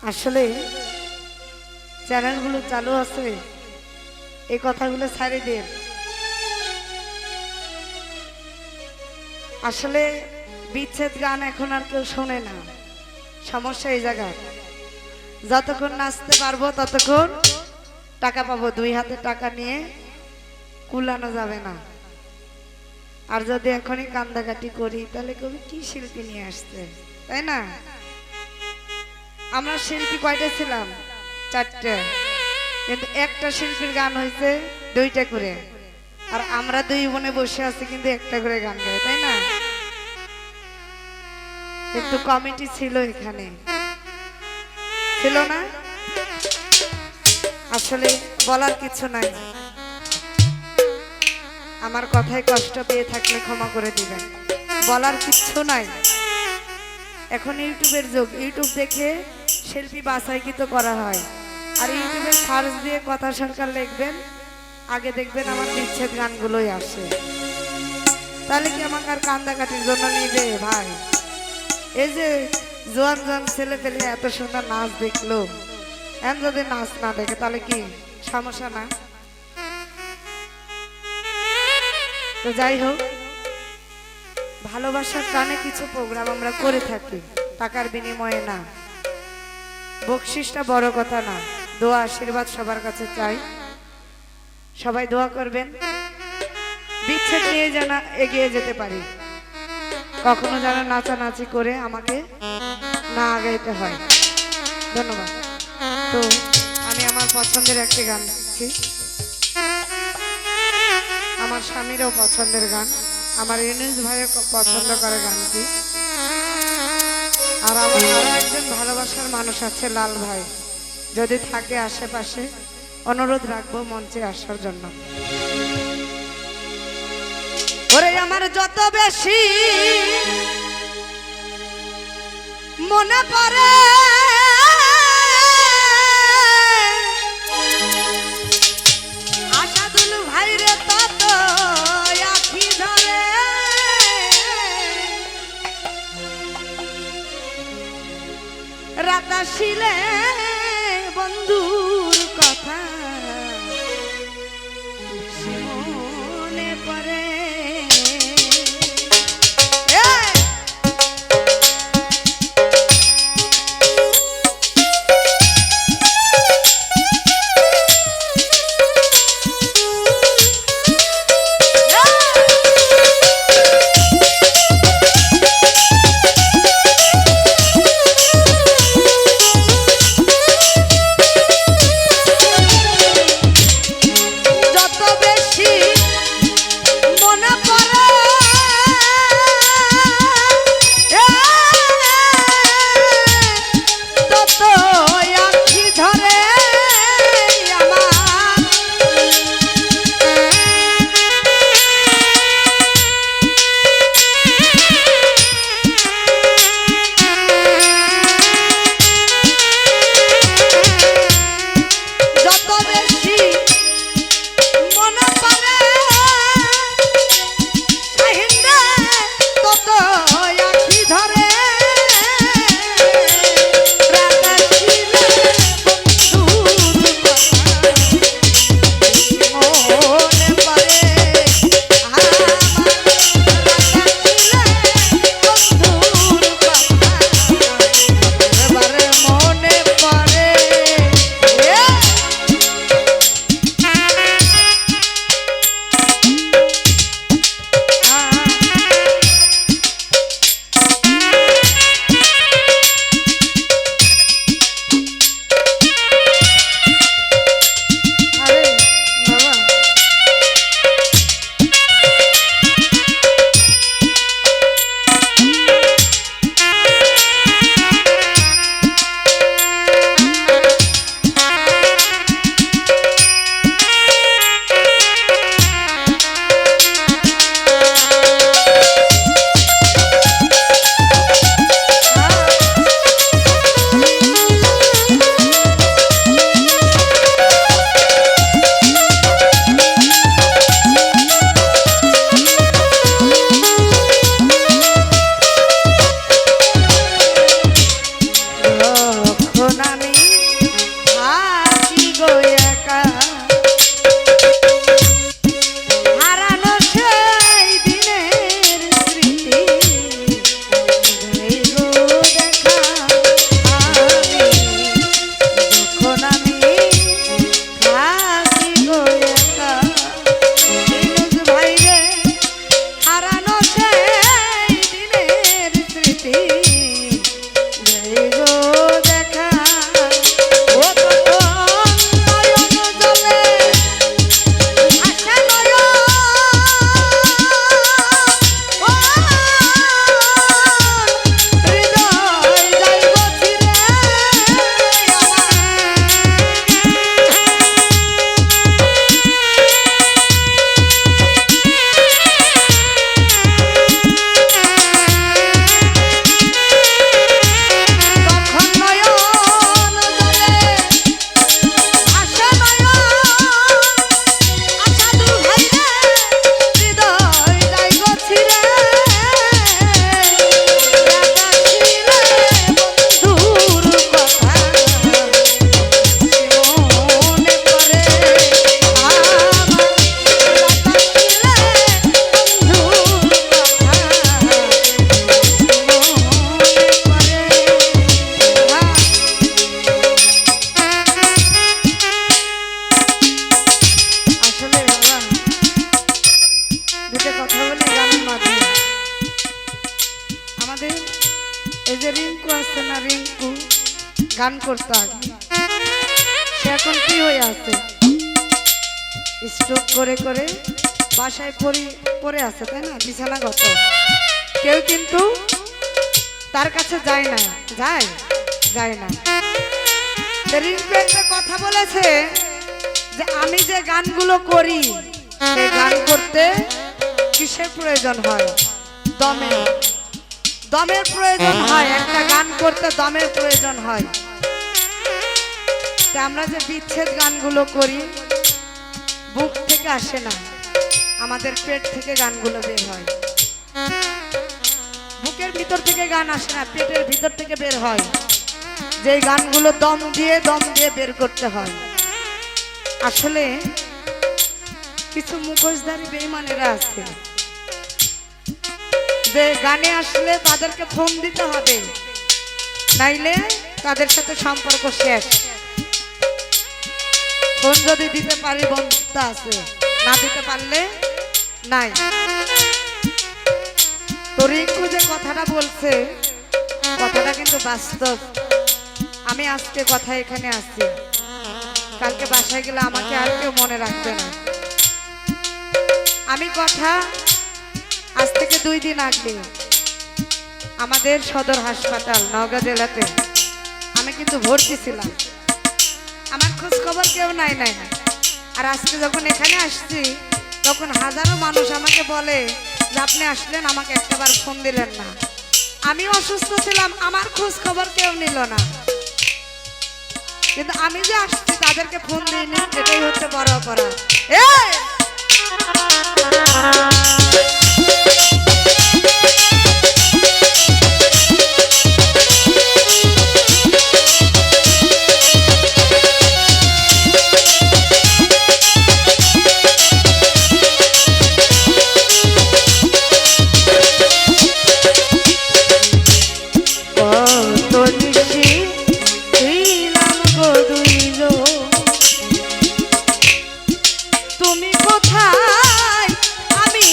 আসলে চ্যানেলগুলো চালু আছে, এই কথাগুলো ছাড়ি দেন। আসলে বিচ্ছেদ গান এখন আর কেউ শোনে না, সমস্যা এই জায়গায়। যতক্ষণ নাচতে পারবো ততক্ষণ টাকা পাবো, দুই হাতে টাকা নিয়ে কুলানো যাবে না। আর যদি এখনই কান্দাকাটি করি তাহলে কবি কি শিল্পী নিয়ে আসছে, তাই না? আমরা শিল্পী কয়টা ছিলাম? চারটে, কিন্তু একটা শিল্পীর গান হয়েছে দুইটা করে, আর আমরা দুই বোনে বসে আছি কিন্তু একটা করে গান গাই, তাই না? কিন্তু কমিটি ছিল এখানে, ছিল না? আসলে বলার কিছু নাই, আমার কথায় কষ্ট পেয়ে থাকলে ক্ষমা করে দিবেন। বলার কিচ্ছু নাই। এখন ইউটিউবের যুগ, ইউটিউব দেখে শিল্পী বাছাইকৃত করা হয়। আর ইউটিউবে সার্চ দিয়ে কথা সরকার লিখবেন, আগে দেখবেন আমার বিচ্ছেদ গানগুলোই আসে। তাহলে কি আমাকে আর কান্দাকাটির জন্য নিবে ভাই? এই যে জোয়ান জোয়ান ছেলে পেলে এত সুন্দর নাচ দেখলো, এখন যদি নাচ না দেখে তাহলে কি সমস্যা না? তো যাই হোক, ভালোবাসার টানে কিছু প্রোগ্রাম আমরা করে থাকি, টাকার বিনিময়ে না। বকশিসটা বড় কথা না, দোয়া আশীর্বাদ সবার কাছে চাই। সবাই দোয়া করবেন, বিচ্ছেদ নিয়ে যেন এগিয়ে যেতে পারি, কখনো যেন নাচানাচি করে আমাকে না আগাইতে হয়। ধন্যবাদ। তো আমি আমার পছন্দের একটি গান গাচ্ছি, আমার স্বামীরও পছন্দের গান, আমার ইউনুস ভাইয়ের পছন্দ করে গানটি। আর আমার আরো একজন ভালোবাসার মানুষ আছে, লাল ভাই, যদি থাকে আশেপাশে অনুরোধ রাখবো মঞ্চে আসার জন্য। ওরে আমার যত বেশি মনে পড়ে আশাদুল ভাইরে, তত আখি ধরে রাত আসিলে বন্ধুর কথা মনে পড়ে। গান করতো আগে, সে এখন কি হয়ে আছে, স্ট্রোক করে করে বাসায় পড়ে আছে, তাই না, বিছানাগত। কেউ কিন্তু তার কাছে যায় না, যায় না। রিঙ্কু একটা কথা বলেছে যে আমি যে গানগুলো করি, সেই গান করতে কিসের প্রয়োজন হয়? দমের প্রয়োজন হয়। একটা গান করতে দমের প্রয়োজন হয়। তা আমরা যে বিচ্ছেদ গানগুলো করি, বুক থেকে আসে না, আমাদের পেট থেকে গানগুলো বের হয়। বুকের ভিতর থেকে গান আসে না, পেটের ভিতর থেকে বের হয়। যে গানগুলো দম দিয়ে বের করতে হয়। আসলে কিছু মুখোশধারী বেঈমানেরা আছে, যে গানে আসলে তাদেরকে ফোন দিতে হবে, নাইলে তাদের সাথে সম্পর্ক শেষ। ফোন যদি দিতে পারি বন্ধুত্ব আছে, না দিতে পারলে নাই। তো রিঙ্কু যে কথাটা বলছে, কথাটা কিন্তু বাস্তব। আমি আজকে কথা এখানে আসছি, কালকে বাসায় গেলে আমাকে আর কেউ মনে রাখবে না। আমি কথা আজ থেকে 2 দিন আগে আমাদের সদর হাসপাতাল নওগাঁ জেলাতে আমি কিন্তু ভর্তি ছিলাম। আমার খোঁজ খবর কেউ নাই। আর আজকে যখন এখানে আসছি, তখন হাজারো মানুষ আমাকে বলে যে আপনি আসলেন, আমাকে একটাবার ফোন দিলেন না। আমি অসুস্থ ছিলাম, আমার খোঁজ খবর কেউ নিল না। কিন্তু আমি যে আসছি তাদেরকে ফোন দিইনি, এটাই হচ্ছে বড় অপরাধ। তুমি কোথায়, আমি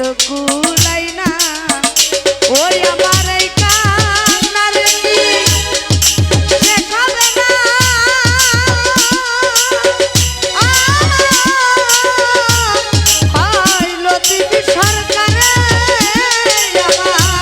তো কুলাই না ওই আমার এই কান্নার কি দেখাবে না হাই লতিফ সরকারে আমার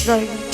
জয় গুরু।